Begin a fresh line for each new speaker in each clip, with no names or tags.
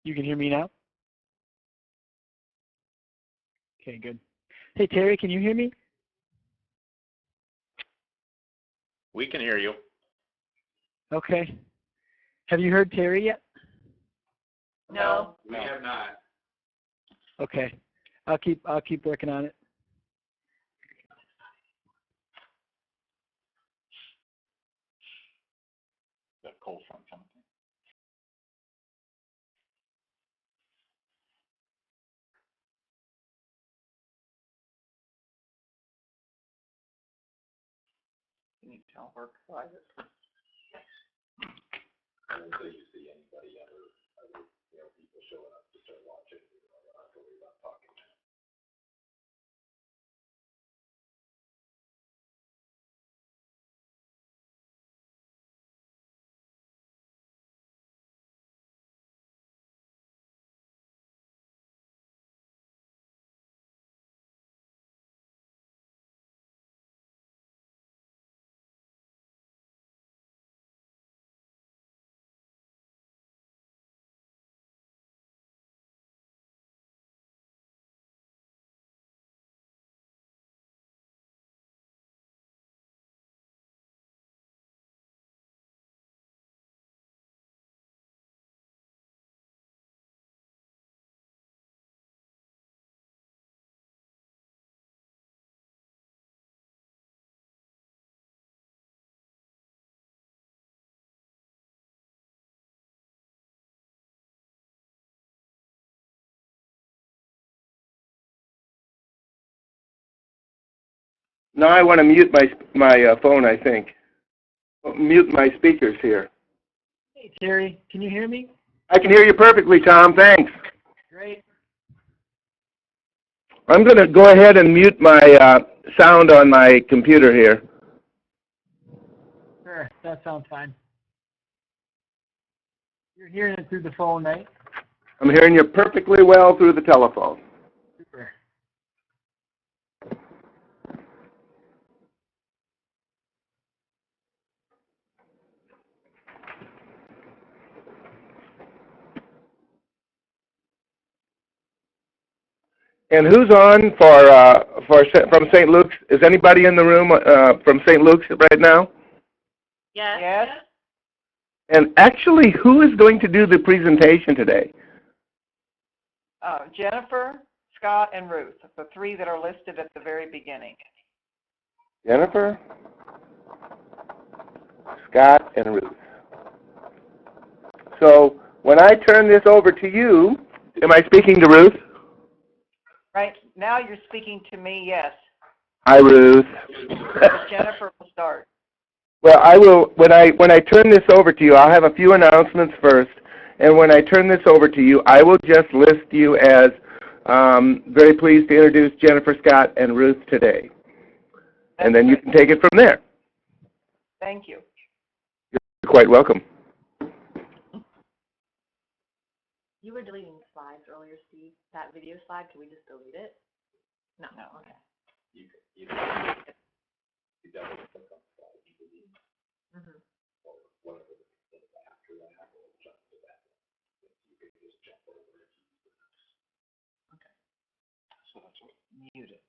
You can hear me now? Okay, good. Hey, Terry, can you hear me?
We can hear you.
Okay. Have you heard Terry yet?
No.
We have not.
Okay. I'll keep working on it.
That cold front coming. Can you tell her private? Until you see anybody other people showing up to start watching, you don't have to worry about talking.
Now I want to mute my phone, I think. Mute my speakers here.
Hey, Terry, can you hear me?
I can hear you perfectly, Tom. Thanks.
Great.
I'm going to go ahead and mute my sound on my computer here.
Sure, that sounds fine. You're hearing it through the phone, right?
I'm hearing you perfectly well through the telephone.
Super.
And who's on from St. Luke's? Is anybody in the room from St. Luke's right now?
Yes. Yes.
And actually, who is going to do the presentation today?
Jennifer, Scott, and Ruth, the three that are listed at the very beginning.
Jennifer, Scott, and Ruth. So when I turn this over to you, am I speaking to Ruth?
Right now you're speaking to me, yes.
Hi, Ruth.
Jennifer will start.
Well, I will. When I turn this over to you, I'll have a few announcements first, and when I turn this over to you, I will just list you as very pleased to introduce Jennifer, Scott, and Ruth today, and then you can take it from there.
Thank you.
You're quite welcome.
You were deleting slides earlier, Steve. That video slide, can we just delete it? No. No. Okay.
You double click on the slide, you delete, or whatever after that, or jump to that. You can just jump over it.
Okay. So that's what mute it.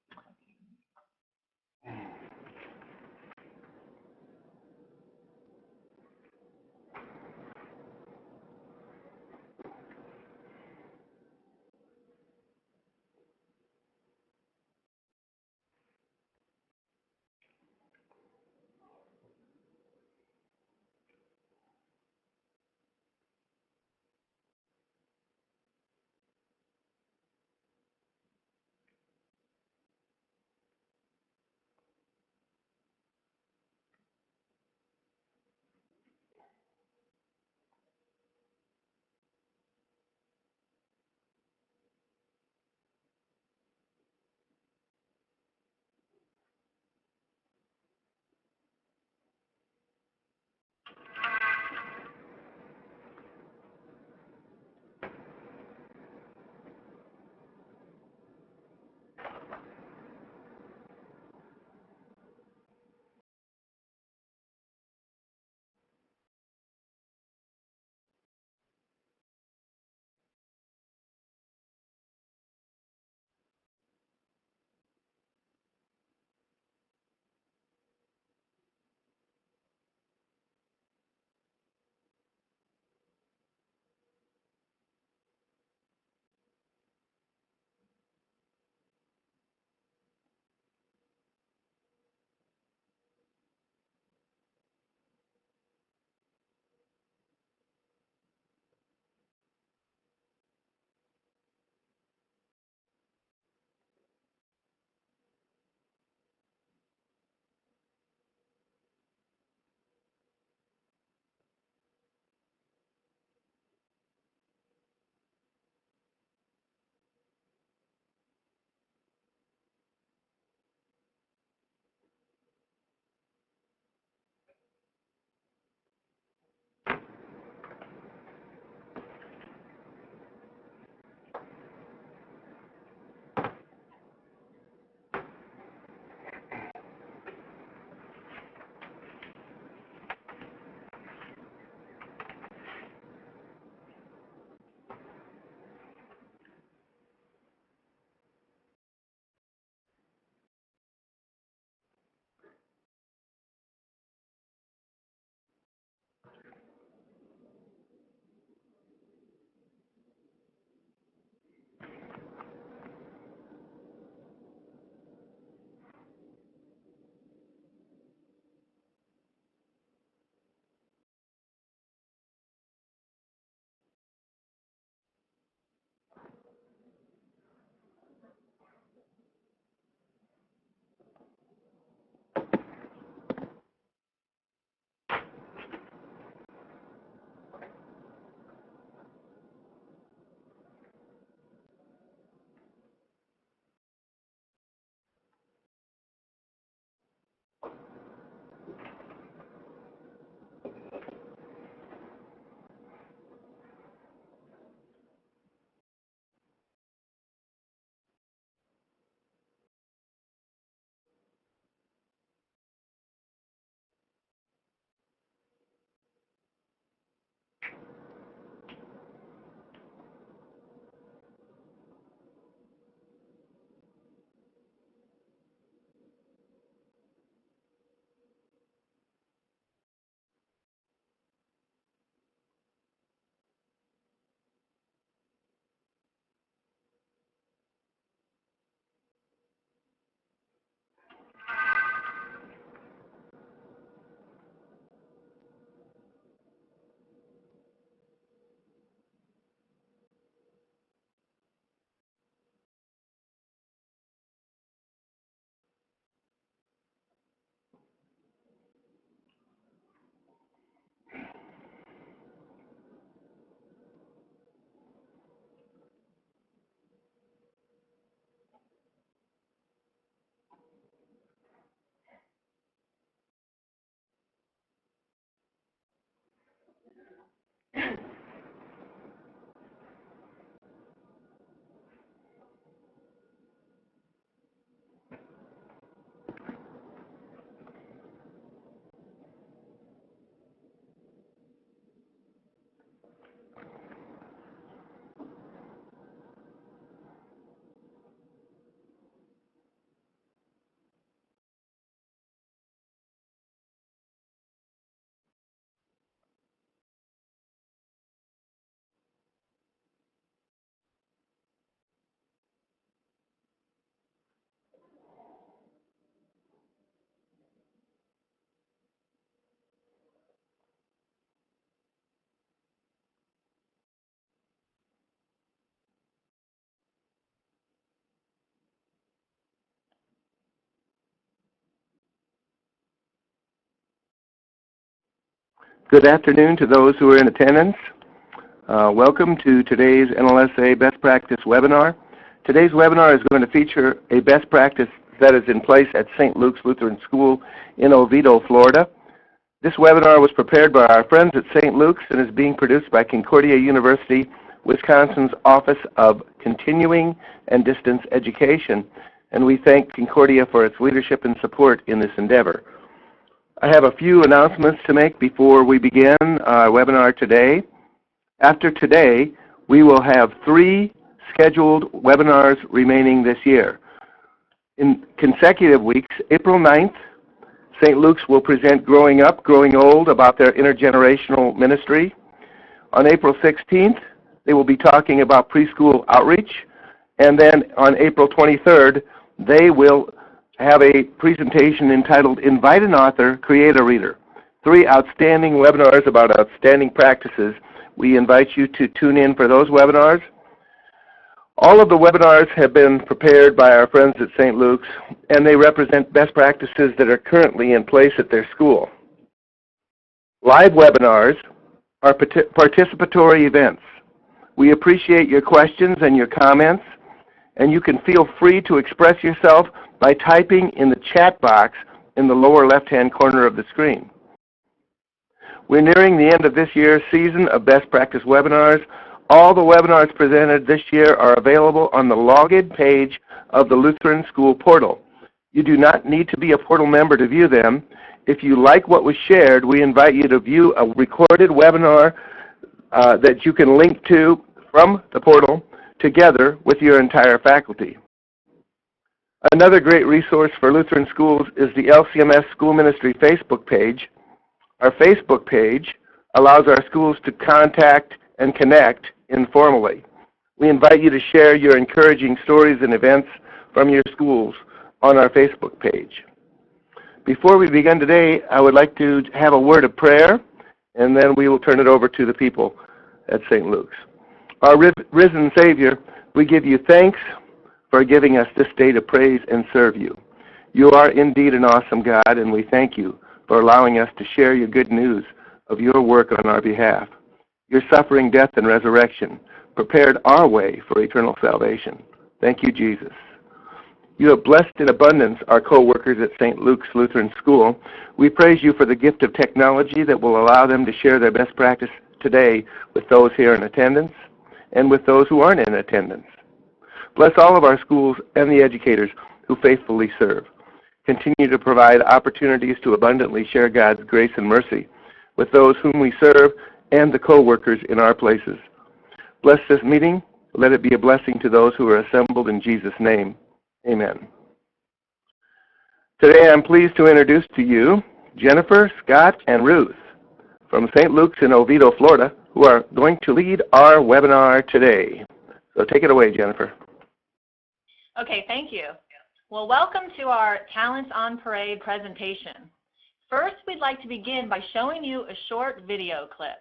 Good afternoon to those who are in attendance. Welcome to today's NLSA Best Practice webinar. Today's webinar is going to feature a best practice that is in place at St. Luke's Lutheran School in Oviedo, Florida. This webinar was prepared by our friends at St. Luke's and is being produced by Concordia University, Wisconsin's Office of Continuing and Distance Education, and we thank Concordia for its leadership and support in this endeavor. I have a few announcements to make before we begin our webinar today. After today, we will have 3 scheduled webinars remaining this year. In consecutive weeks, April 9th, St. Luke's will present Growing Up, Growing Old about their intergenerational ministry. On April 16th, they will be talking about preschool outreach. And then on April 23rd, they will have a presentation entitled Invite an Author, Create a Reader. 3 outstanding webinars about outstanding practices. We invite you to tune in for those webinars. All of the webinars have been prepared by our friends at St. Luke's, and they represent best practices that are currently in place at their school. Live webinars are participatory events. We appreciate your questions and your comments, and you can feel free to express yourself by typing in the chat box in the lower left-hand corner of the screen. We're nearing the end of this year's season of Best Practice webinars. All the webinars presented this year are available on the login page of the Lutheran School portal. You do not need to be a portal member to view them. If you like what was shared, we invite you to view a recorded webinar that you can link to from the portal together with your entire faculty. Another great resource for Lutheran schools is the LCMS School Ministry Facebook page. Our Facebook page allows our schools to contact and connect informally. We invite you to share your encouraging stories and events from your schools on our Facebook page. Before we begin today, I would like to have a word of prayer, and then we will turn it over to the people at St. Luke's. Our risen Savior, we give you thanks for giving us this day to praise and serve you. You are indeed an awesome God, and we thank you for allowing us to share your good news of your work on our behalf. Your suffering, death, and resurrection prepared our way for eternal salvation. Thank you, Jesus. You have blessed in abundance our co-workers at St. Luke's Lutheran School. We praise you for the gift of technology that will allow them to share their best practice today with those here in attendance and with those who aren't in attendance. Bless all of our schools and the educators who faithfully serve. Continue to provide opportunities to abundantly share God's grace and mercy with those whom we serve and the co-workers in our places. Bless this meeting. Let it be a blessing to those who are assembled in Jesus' name. Amen. Today I'm pleased to introduce to you Jennifer, Scott, and Ruth from St. Luke's in Oviedo, Florida, who are going to lead our webinar today. So take it away, Jennifer.
Okay, thank you. Well, welcome to our Talents on Parade presentation. First, we'd like to begin by showing you a short video clip.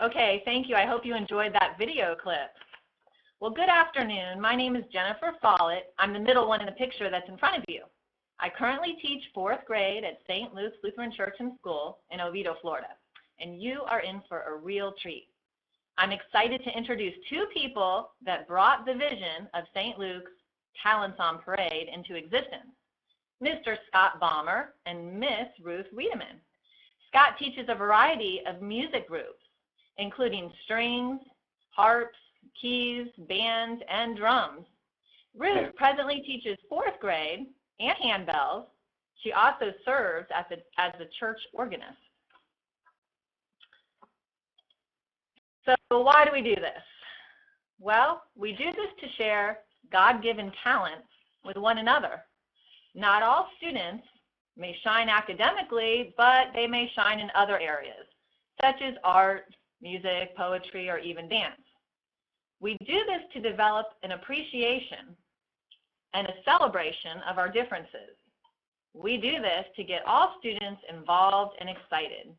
Okay, thank you. I hope you enjoyed that video clip. Well, good afternoon. My name is Jennifer Follett. I'm the middle one in the picture that's in front of you. I currently teach 4th grade at St. Luke's Lutheran Church and School in Oviedo, Florida, and you are in for a real treat. I'm excited to introduce 2 people that brought the vision of St. Luke's Talents on Parade into existence, Mr. Scott Baumer and Miss Ruth Wiedemann. Scott teaches a variety of music groups, including strings, harps, keys, bands, and drums. Ruth presently teaches 4th grade and handbells, She also serves as the church organist. So why do we do this? Well, we do this to share God-given talents with one another. Not all students may shine academically, but they may shine in other areas, such as art, music, poetry, or even dance. We do this to develop an appreciation and a celebration of our differences. We do this to get all students involved and excited.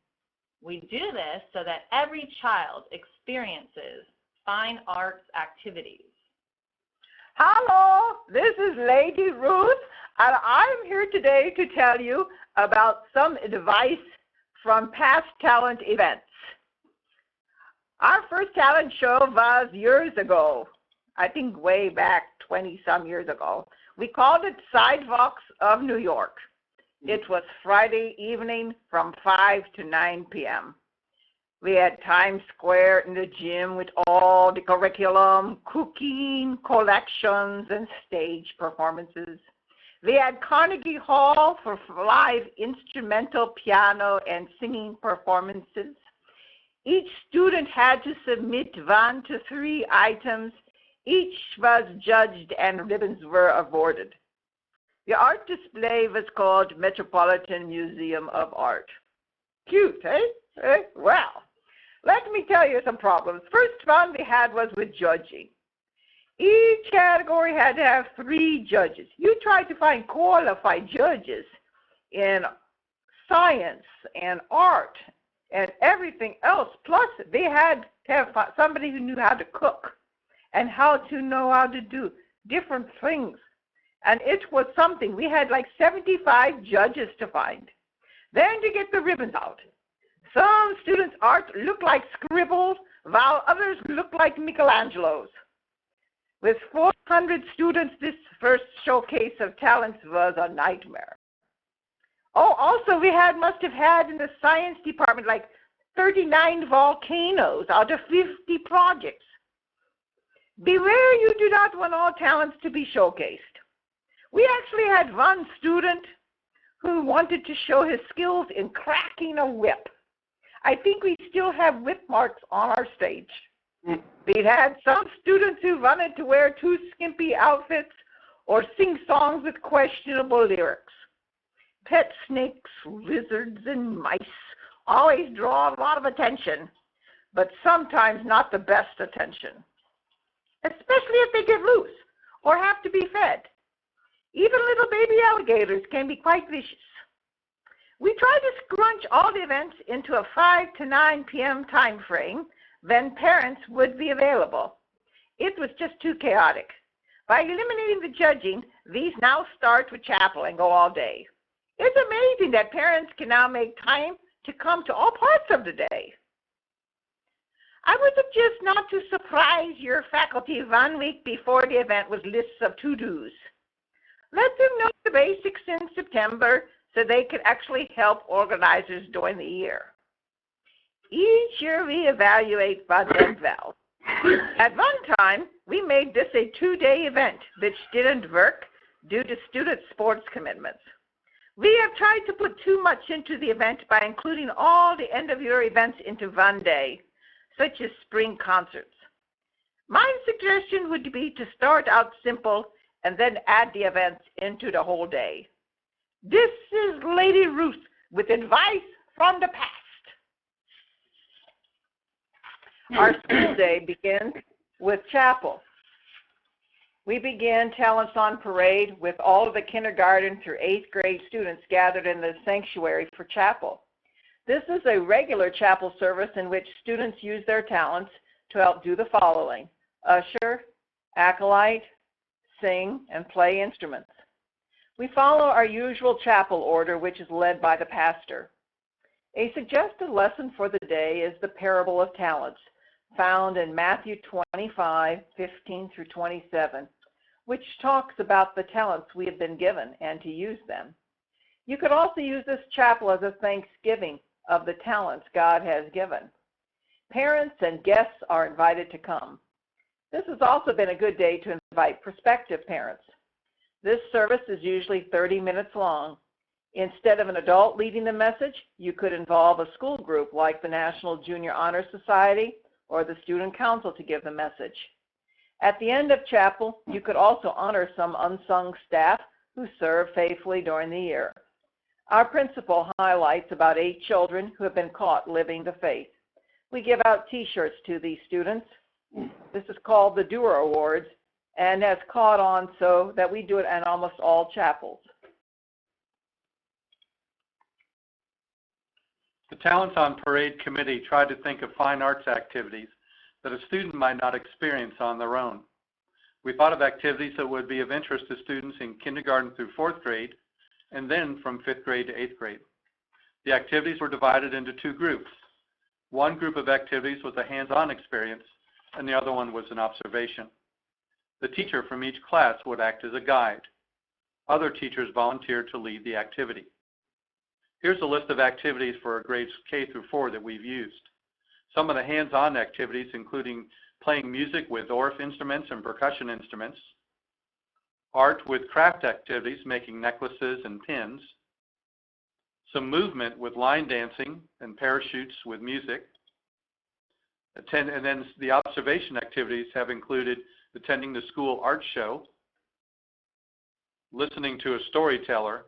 We do this so that every child experiences fine arts activities.
Hello, this is Lady Ruth, and I'm here today to tell you about some advice from past talent events. Our first talent show was years ago, I think way back 20-some years ago. We called it Sidewalks of New York. It was Friday evening from 5 to 9 p.m. We had Times Square in the gym with all the curriculum, cooking, collections, and stage performances. We had Carnegie Hall for live instrumental piano and singing performances. Each student had to submit 1 to 3 items. Each was judged and ribbons were awarded. The art display was called Metropolitan Museum of Art. Cute, eh? Well, let me tell you some problems. First one we had was with judging. Each category had to have 3 judges. You tried to find qualified judges in science and art and everything else. Plus, they had to have somebody who knew how to cook and how to do different things. And it was something. We had like 75 judges to find. Then to get the ribbons out. Some students' art looked like scribbles, while others looked like Michelangelo's. With 400 students, this first showcase of talents was a nightmare. Oh, also we must have had in the science department like 39 volcanoes out of 50 projects. Beware, you do not want all talents to be showcased. We actually had one student who wanted to show his skills in cracking a whip. I think we still have whip marks on our stage. We had some students who wanted to wear too skimpy outfits or sing songs with questionable lyrics. Pet snakes, lizards, and mice always draw a lot of attention, but sometimes not the best attention, especially if they get loose or have to be fed. Even little baby alligators can be quite vicious. We tried to scrunch all the events into a 5 to 9 p.m. time frame when parents would be available. It was just too chaotic. By eliminating the judging, these now start with chapel and go all day. It's amazing that parents can now make time to come to all parts of the day. I would suggest not to surprise your faculty 1 week before the event with lists of to-dos. Let them know the basics in September so they can actually help organizers during the year. Each year we evaluate what went well. At one time, we made this a 2-day event, which didn't work due to student sports commitments. We have tried to put too much into the event by including all the end-of-year events into 1 day, such as spring concerts. My suggestion would be to start out simple and then add the events into the whole day. This is Lady Ruth with advice from the past. Our school day begins with chapel. We began Talents on Parade with all of the kindergarten through 8th grade students gathered in the sanctuary for chapel. This is a regular chapel service in which students use their talents to help do the following: usher, acolyte, sing, and play instruments. We follow our usual chapel order, which is led by the pastor. A suggested lesson for the day is the parable of talents, found in Matthew 25:15 through 27, which talks about the talents we have been given and to use them. You could also use this chapel as a thanksgiving of the talents God has given. Parents and guests are invited to come. This has also been a good day to invite prospective parents. This service is usually 30 minutes long. Instead of an adult leading the message, you could involve a school group like the National Junior Honor Society or the Student Council to give the message. At the end of chapel, you could also honor some unsung staff who serve faithfully during the year. Our principal highlights about 8 children who have been caught living the faith. We give out T-shirts to these students. This is called the Doer Awards and has caught on so that we do it in almost all chapels.
The Talents on Parade Committee tried to think of fine arts activities that a student might not experience on their own. We thought of activities that would be of interest to students in kindergarten through 4th grade, and then from 5th grade to 8th grade. The activities were divided into 2 groups. One group of activities was a hands-on experience, and the other one was an observation. The teacher from each class would act as a guide. Other teachers volunteered to lead the activity. Here's a list of activities for grades K through 4 that we've used. Some of the hands-on activities, including playing music with ORF instruments and percussion instruments, art with craft activities, making necklaces and pins, some movement with line dancing and parachutes with music, and then the observation activities have included attending the school art show, listening to a storyteller,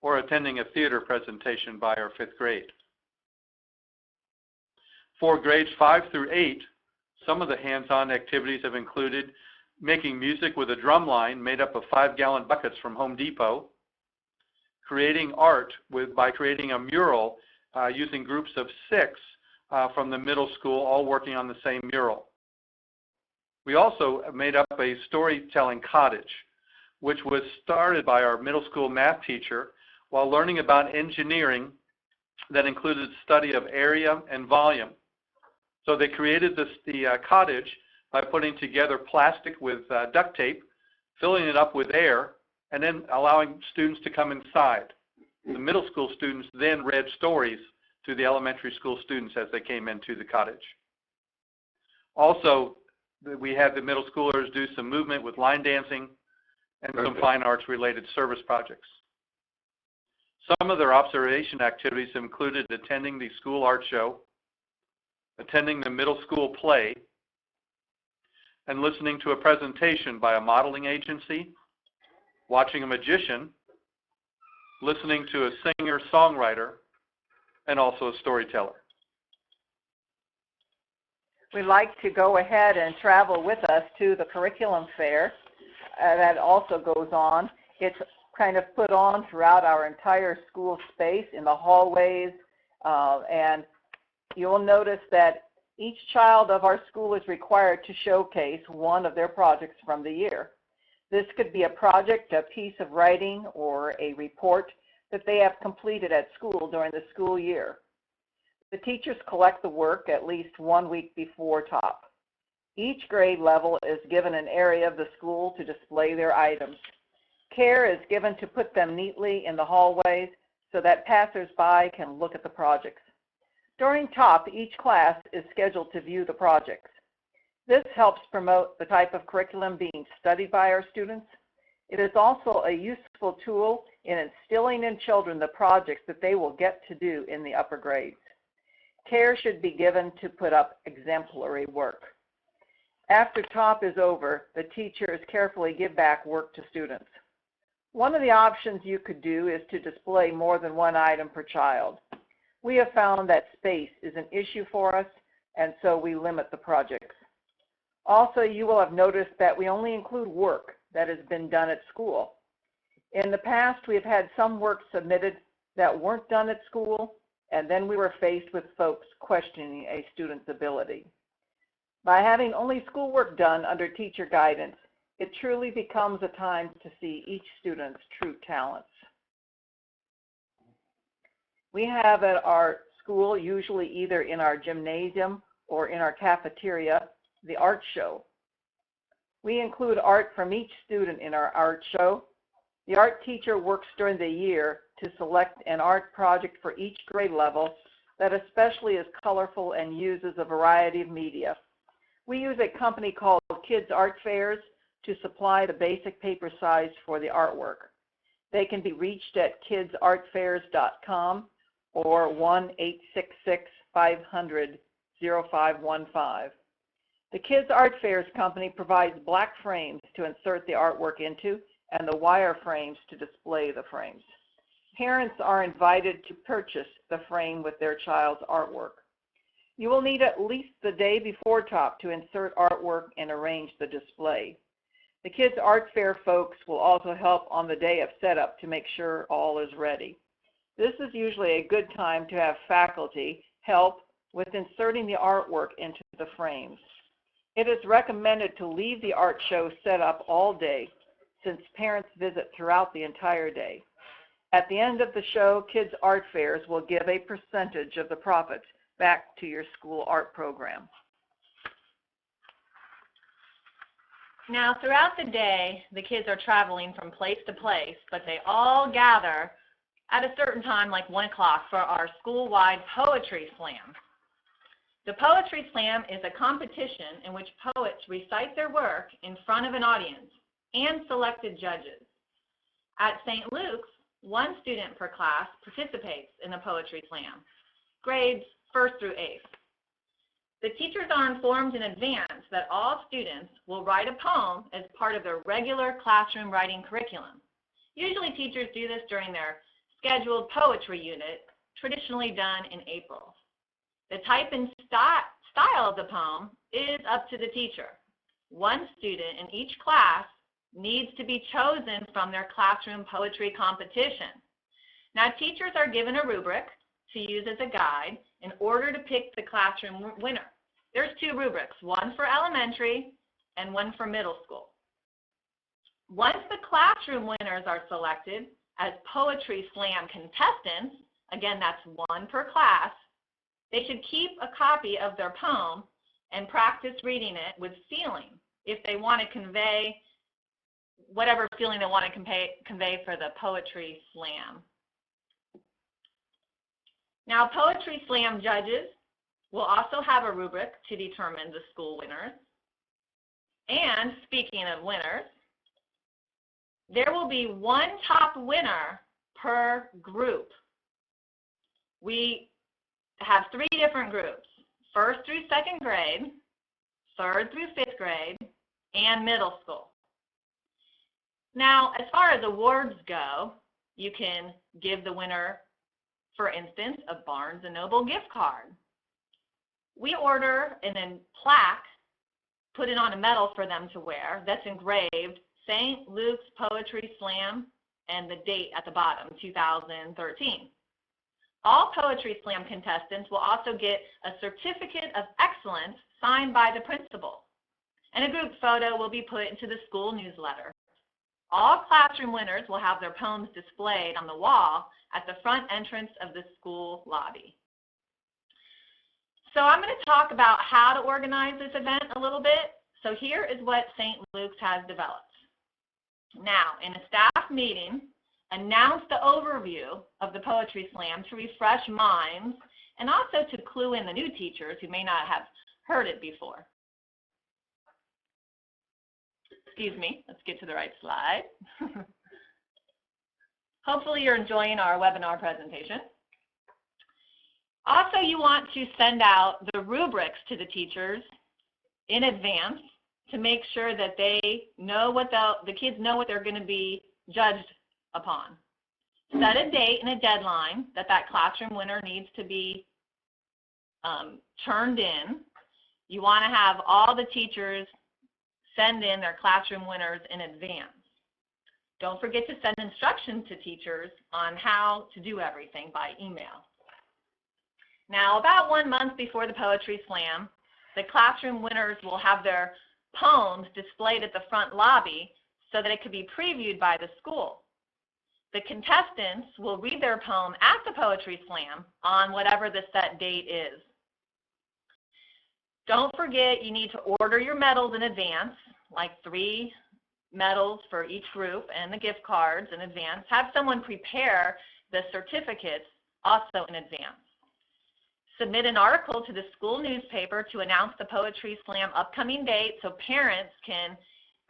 or attending a theater presentation by our 5th grade. For grades 5 through 8, some of the hands-on activities have included making music with a drum line made up of 5-gallon buckets from Home Depot, creating art by creating a mural using groups of 6 from the middle school, all working on the same mural. We also made up a storytelling cottage, which was started by our middle school math teacher while learning about engineering that included study of area and volume. So they created the cottage by putting together plastic with duct tape, filling it up with air, and then allowing students to come inside. The middle school students then read stories to the elementary school students as they came into the cottage. Also, we had the middle schoolers do some movement with line dancing and some fine arts related service projects. Some of their observation activities included attending the school art show, attending the middle school play, and listening to a presentation by a modeling agency, watching a magician, listening to a singer-songwriter, and also a storyteller.
We'd like to go ahead and travel with us to the curriculum fair that also goes on. It's kind of put on throughout our entire school space in the hallways, and you'll notice that each child of our school is required to showcase one of their projects from the year. This could be a project, a piece of writing, or a report that they have completed at school during the school year. The teachers collect the work at least 1 week before top. Each grade level is given an area of the school to display their items. Care is given to put them neatly in the hallways so that passers-by can look at the projects. During top, each class is scheduled to view the projects. This helps promote the type of curriculum being studied by our students. It is also a useful tool in instilling in children the projects that they will get to do in the upper grades. Care should be given to put up exemplary work. After top is over, the teachers carefully give back work to students. One of the options you could do is to display more than one item per child. We have found that space is an issue for us, and so we limit the projects. Also, you will have noticed that we only include work that has been done at school. In the past, we have had some work submitted that weren't done at school, and then we were faced with folks questioning a student's ability. By having only schoolwork done under teacher guidance, it truly becomes a time to see each student's true talents. We have at our school, usually either in our gymnasium or in our cafeteria, the art show. We include art from each student in our art show. The art teacher works during the year to select an art project for each grade level that especially is colorful and uses a variety of media. We use a company called Kids Art Fairs to supply the basic paper size for the artwork. They can be reached at kidsartfairs.com or 1-866-500-0515. The Kids Art Fairs company provides black frames to insert the artwork into and the wire frames to display the frames. Parents are invited to purchase the frame with their child's artwork. You will need at least the day before top to insert artwork and arrange the display. The Kids Art Fair folks will also help on the day of setup to make sure all is ready. This is usually a good time to have faculty help with inserting the artwork into the frames. It is recommended to leave the art show set up all day since parents visit throughout the entire day. At the end of the show, Kids Art Fairs will give a percentage of the profits back to your school art program.
Now, throughout the day, the kids are traveling from place to place, but they all gather at a certain time, like 1 o'clock, for our school-wide poetry slam. The poetry slam is a competition in which poets recite their work in front of an audience and selected judges. At St. Luke's, 1 student per class participates in the poetry slam, grades 1st through 8th. The teachers are informed in advance that all students will write a poem as part of their regular classroom writing curriculum. Usually teachers do this during their scheduled poetry unit, traditionally done in April. The type and style of the poem is up to the teacher. 1 student in each class needs to be chosen from their classroom poetry competition. Now, teachers are given a rubric to use as a guide in order to pick the classroom winner. There's 2 rubrics, one for elementary and one for middle school. Once the classroom winners are selected as poetry slam contestants, again, that's 1 per class, they should keep a copy of their poem and practice reading it with feeling if they want to convey whatever feeling they want to convey for the poetry slam. Now, poetry slam judges will also have a rubric to determine the school winners. And speaking of winners, there will be 1 top winner per group. We have 3 different groups, 1st through 2nd grade, 3rd through 5th grade, and middle school. Now, as far as awards go, you can give the winner, for instance, a Barnes & Noble gift card. We order and then plaque, put it on a medal for them to wear, that's engraved St. Luke's Poetry Slam and the date at the bottom, 2013. All Poetry Slam contestants will also get a certificate of excellence signed by the principal, and a group photo will be put into the school newsletter. All classroom winners will have their poems displayed on the wall at the front entrance of the school lobby. So I'm going to talk about how to organize this event a little bit. So here is what St. Luke's has developed. Now, in a staff meeting, announce the overview of the Poetry Slam to refresh minds and also to clue in the new teachers who may not have heard it before. Excuse me, let's get to the right slide. Hopefully you're enjoying our webinar presentation. Also, you want to send out the rubrics to the teachers in advance to make sure that they know what the kids know what they're going to be judged upon. Set a date and a deadline that classroom winner needs to be turned in. You want to have all the teachers send in their classroom winners in advance. Don't forget to send instructions to teachers on how to do everything by email. Now, about 1 month before the Poetry Slam, the classroom winners will have their poems displayed at the front lobby so that it could be previewed by the school. The contestants will read their poem at the Poetry Slam on whatever the set date is. Don't forget you need to order your medals in advance, like 3 medals for each group and the gift cards in advance. Have someone prepare the certificates also in advance. Submit an article to the school newspaper to announce the Poetry Slam upcoming date so parents can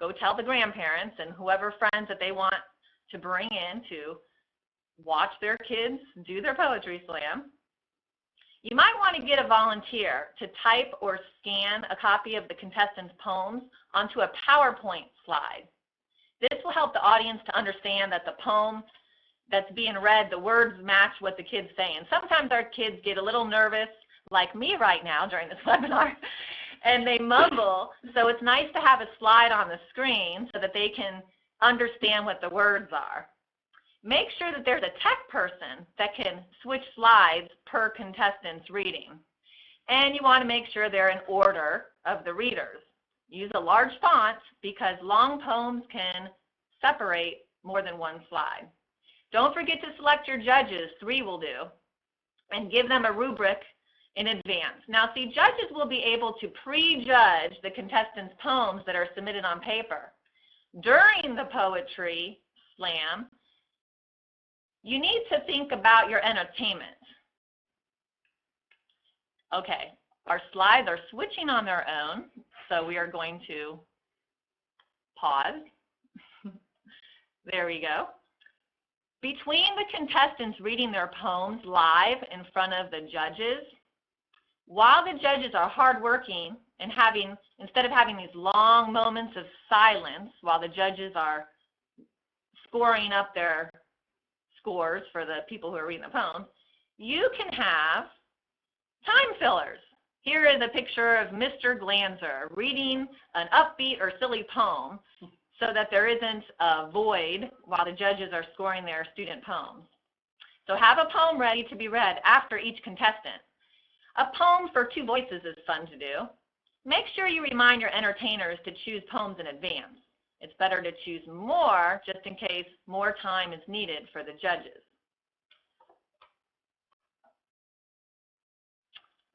go tell the grandparents and whoever friends that they want to bring in to watch their kids do their poetry slam. You might want to get a volunteer to type or scan a copy of the contestants' poems onto a PowerPoint slide. This will help the audience to understand that the poem that's being read, the words match what the kid's saying. Sometimes our kids get a little nervous, like me right now during this webinar, and they mumble, so it's nice to have a slide on the screen so that they can understand what the words are. Make sure that there's a tech person that can switch slides per contestant's reading. And you want to make sure they're in order of the readers. Use a large font because long poems can separate more than one slide. Don't forget to select your judges, 3 will do, and give them a rubric in advance. Now see, judges will be able to prejudge the contestants' poems that are submitted on paper. During the poetry slam, you need to think about your entertainment. Okay, our slides are switching on their own, so we are going to pause. There we go. Between the contestants reading their poems live in front of the judges, while the judges are hardworking and instead of having these long moments of silence while the judges are scoring up their scores for the people who are reading the poems, you can have time fillers. Here is a picture of Mr. Glanzer reading an upbeat or silly poem so that there isn't a void while the judges are scoring their student poems. So have a poem ready to be read after each contestant. A poem for 2 voices is fun to do. Make sure you remind your entertainers to choose poems in advance. It's better to choose more just in case more time is needed for the judges.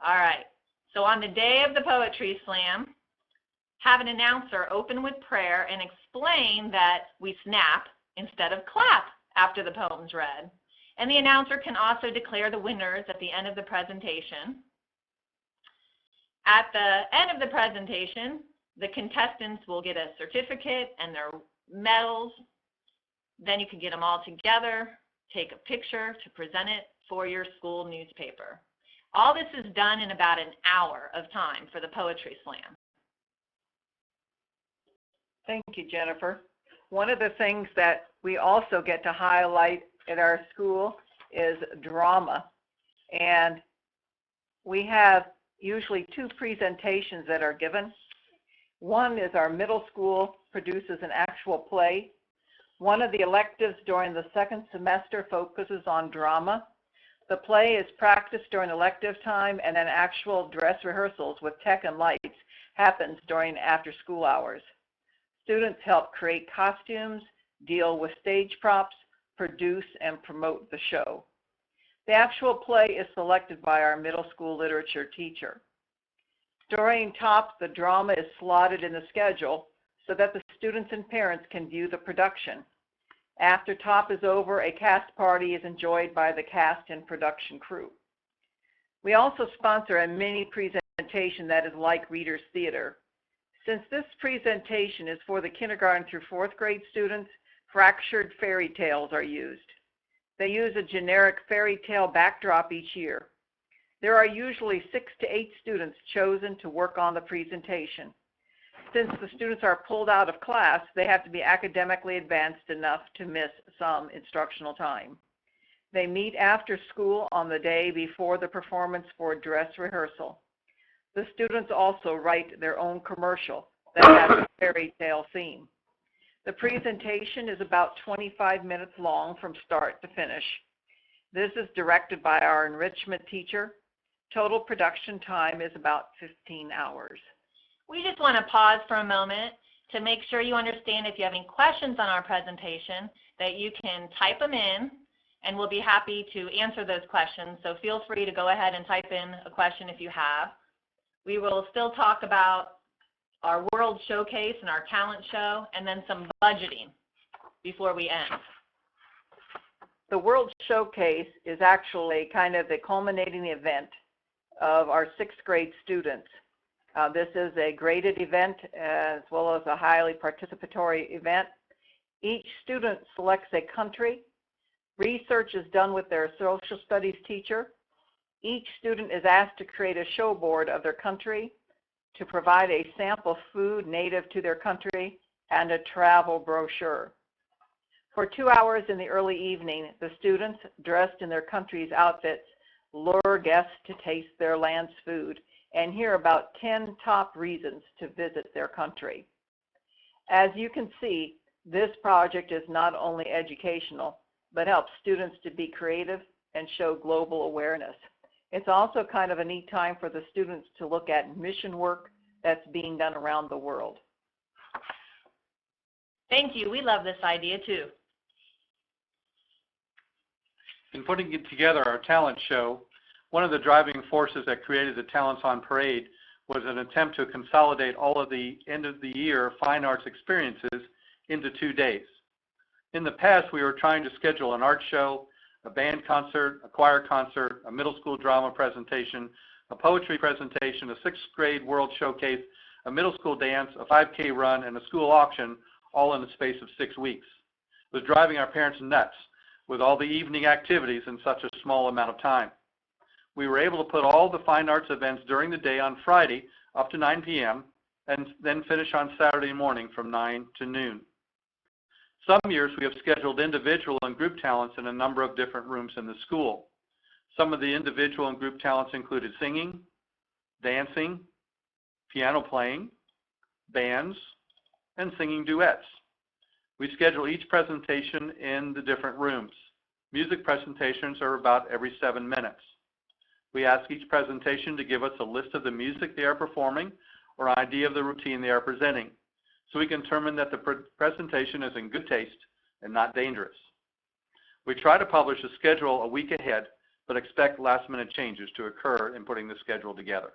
All right, so on the day of the poetry slam, have an announcer open with prayer and explain that we snap instead of clap after the poem's read. And the announcer can also declare the winners at the end of the presentation. At the end of the presentation, the contestants will get a certificate and their medals. Then you can get them all together, take a picture to present it for your school newspaper. All this is done in about an hour of time for the poetry slam.
Thank you, Jennifer. One of the things that we also get to highlight at our school is drama. And we have usually 2 presentations that are given. One is our middle school produces an actual play. One of the electives during the 2nd semester focuses on drama. The play is practiced during elective time, and then actual dress rehearsals with tech and lights happens during after school hours. Students help create costumes, deal with stage props, produce and promote the show. The actual play is selected by our middle school literature teacher. During TOP, the drama is slotted in the schedule so that the students and parents can view the production. After TOP is over, a cast party is enjoyed by the cast and production crew. We also sponsor a mini presentation that is like Reader's Theater. Since this presentation is for the kindergarten through 4th grade students, fractured fairy tales are used. They use a generic fairy tale backdrop each year. There are usually 6 to 8 students chosen to work on the presentation. Since the students are pulled out of class, they have to be academically advanced enough to miss some instructional time. They meet after school on the day before the performance for dress rehearsal. The students also write their own commercial that has a fairy tale theme. The presentation is about 25 minutes long from start to finish. This is directed by our enrichment teacher. Total production time is about 15 hours.
We just want to pause for a moment to make sure you understand if you have any questions on our presentation that you can type them in, and we'll be happy to answer those questions. So feel free to go ahead and type in a question if you have. We will still talk about our World Showcase and our talent show, and then some budgeting before we end.
The World Showcase is actually kind of the culminating event of our 6th grade students. This is a graded event as well as a highly participatory event. Each student selects a country. Research is done with their social studies teacher. Each student is asked to create a show board of their country, to provide a sample food native to their country, and a travel brochure. For 2 hours in the early evening, the students, dressed in their country's outfits, lure guests to taste their land's food and hear about 10 top reasons to visit their country. As you can see, this project is not only educational, but helps students to be creative and show global awareness. It's also kind of a neat time for the students to look at mission work that's being done around the world.
Thank you. We love this idea too.
In putting together our talent show, one of the driving forces that created the Talents on Parade was an attempt to consolidate all of the end of the year fine arts experiences into 2 days. In the past, we were trying to schedule an art show, a band concert, a choir concert, a middle school drama presentation, a poetry presentation, a 6th grade world showcase, a middle school dance, a 5K run, and a school auction, all in the space of 6 weeks. It was driving our parents nuts with all the evening activities in such a small amount of time. We were able to put all the fine arts events during the day on Friday up to 9 p.m. and then finish on Saturday morning from 9 to noon. Some years we have scheduled individual and group talents in a number of different rooms in the school. Some of the individual and group talents included singing, dancing, piano playing, bands, and singing duets. We schedule each presentation in the different rooms. Music presentations are about every 7 minutes. We ask each presentation to give us a list of the music they are performing or an idea of the routine they are presenting, so we can determine that the presentation is in good taste and not dangerous. We try to publish a schedule a week ahead, but expect last-minute changes to occur in putting the schedule together.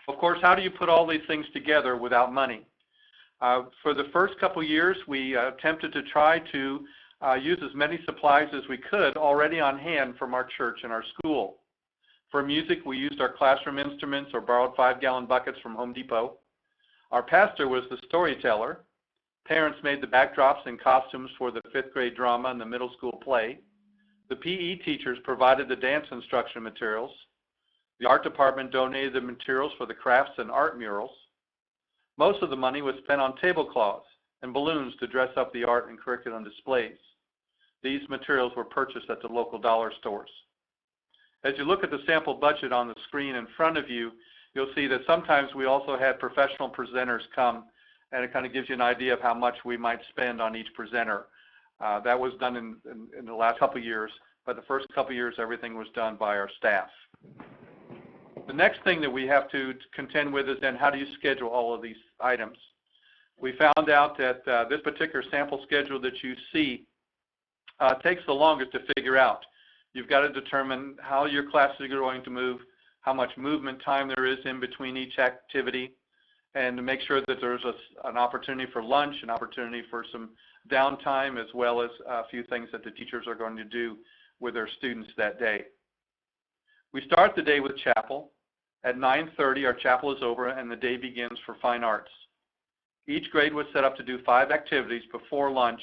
Of course, how do you put all these things together without money? For the first couple years, we attempted to try to use as many supplies as we could already on hand from our church and our school. For music, we used our classroom instruments or borrowed 5-gallon buckets from Home Depot. Our pastor was the storyteller. Parents made the backdrops and costumes for the 5th grade drama and the middle school play. The PE teachers provided the dance instruction materials. The art department donated the materials for the crafts and art murals. Most of the money was spent on tablecloths and balloons to dress up the art and curriculum displays. These materials were purchased at the local dollar stores. As you look at the sample budget on the screen in front of you, you'll see that sometimes we also had professional presenters come, and it kind of gives you an idea of how much we might spend on each presenter. That was done in the last couple of years, but the first couple of years everything was done by our staff. The next thing that we have to contend with is then how do you schedule all of these items? We found out that this particular sample schedule that you see takes the longest to figure out. You've got to determine how your classes are going to move, how much movement time there is in between each activity, and to make sure that there's an opportunity for lunch, an opportunity for some downtime, as well as a few things that the teachers are going to do with their students that day. We start the day with chapel. At 9:30, our chapel is over and the day begins for fine arts. Each grade was set up to do 5 activities before lunch,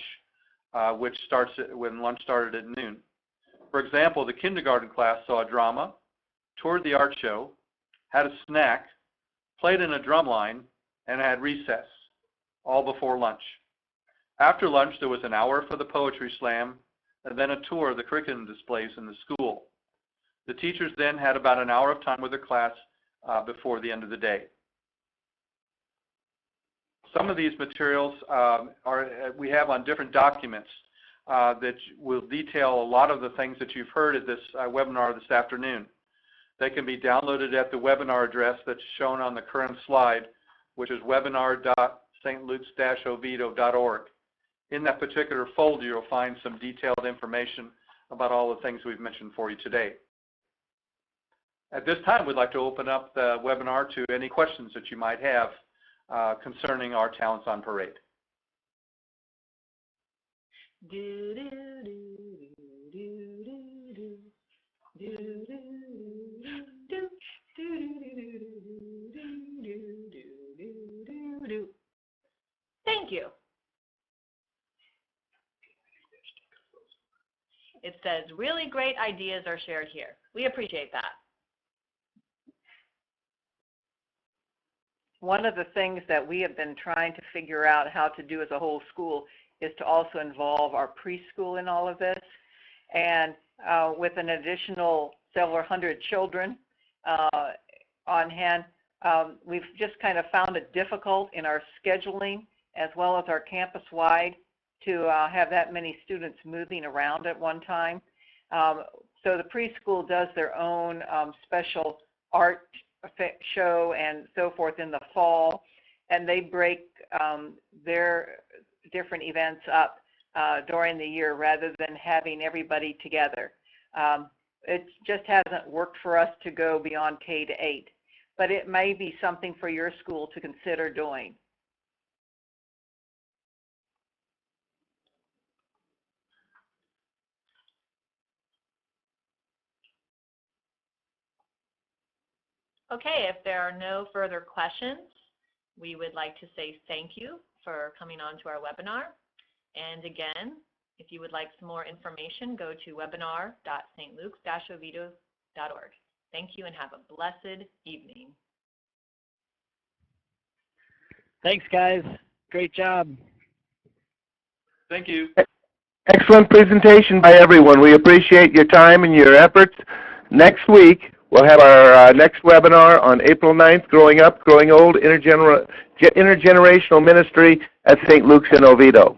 which starts when lunch started at noon. For example, the kindergarten class saw a drama, toured the art show, had a snack, played in a drum line, and had recess, all before lunch. After lunch, there was an hour for the poetry slam, and then a tour of the curriculum displays in the school. The teachers then had about an hour of time with their class before the end of the day. Some of these materials we have on different documents that will detail a lot of the things that you've heard at this webinar this afternoon. They can be downloaded at the webinar address that's shown on the current slide, which is webinar.stlukes-oviedo.org. In that particular folder, you'll find some detailed information about all the things we've mentioned for you today. At this time, we'd like to open up the webinar to any questions that you might have concerning our Talents on Parade.
Thank you. It says, really great ideas are shared here. We appreciate that.
One of the things that we have been trying to figure out how to do as a whole school is to also involve our preschool in all of this. And with an additional several hundred children on hand, we've just kind of found it difficult in our scheduling as well as our campus-wide to have that many students moving around at one time. So the preschool does their own special art show and so forth in the fall, and they break their different events up during the year rather than having everybody together. It just hasn't worked for us to go beyond K-8, but it may be something for your school to consider doing.
Okay, if there are no further questions, we would like to say thank you for coming on to our webinar. And again, if you would like some more information, go to webinar.stlukes-oviedo.org. Thank you and have a blessed evening.
Thanks, guys. Great job.
Thank you.
Excellent presentation by everyone. We appreciate your time and your efforts. Next week, we'll have our next webinar on April 9th, Growing Up, Growing Old, Intergenerational Ministry at St. Luke's in Oviedo.